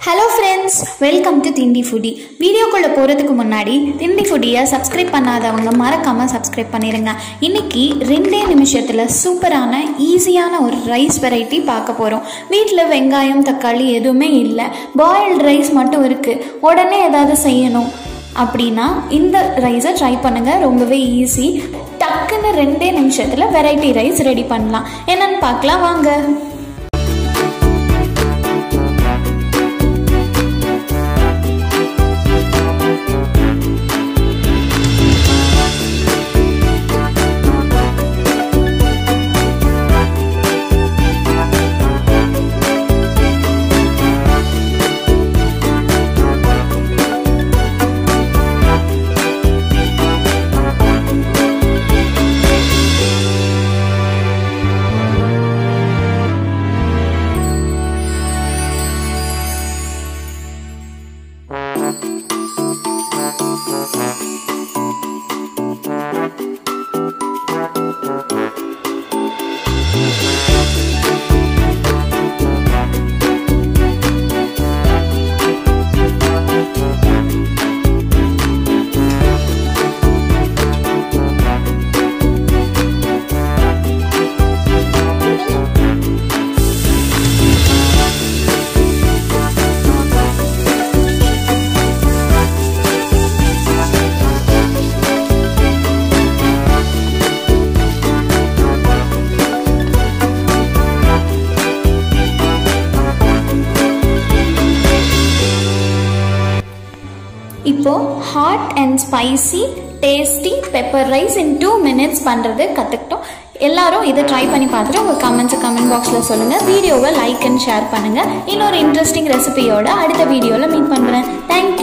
Hello friends, welcome to Tindi Foodie. Video kulla போறதுக்கு முன்னாடி Tindi Foodie subscribe பண்ணாதவங்க மறக்காம subscribe பண்ணிருங்க. இன்னைக்கு 2 நிமிஷத்துல சூப்பரான ஈஸியான ஒரு ரைஸ் வெரைட்டி பார்க்க போறோம். வீட்ல வெங்காயம் தக்காளி எதுவுமே இல்ல. boiled rice மட்டும் இருக்கு. உடனே ஏதாவது செய்யணும் அப்படினா இந்த ரைஸை ட்ரை பண்ணுங்க. ரொம்பவே ஈஸி. டக்குன்னு 2 நிமிஷத்துல வெரைட்டி ரைஸ் ரெடி பண்ணலாம். என்னன்னு பார்க்கலாம் வாங்க. இப்போ hot and spicy tasty pepper rice in 2 minutes பண்றது கத்துக்கிட்டோம். எல்லாரும் இத ட்ரை பண்ணி பார்த்துட்டு உங்க கமெண்ட் பாக்ஸ்ல சொல்லுங்க. வீடியோவை லைக் and ஷேர் பண்ணுங்க. இன்னொரு இன்ட்ரஸ்டிங் ரெசிபியோட அடுத்த வீடியோல மீட் பண்றேன். Thank you.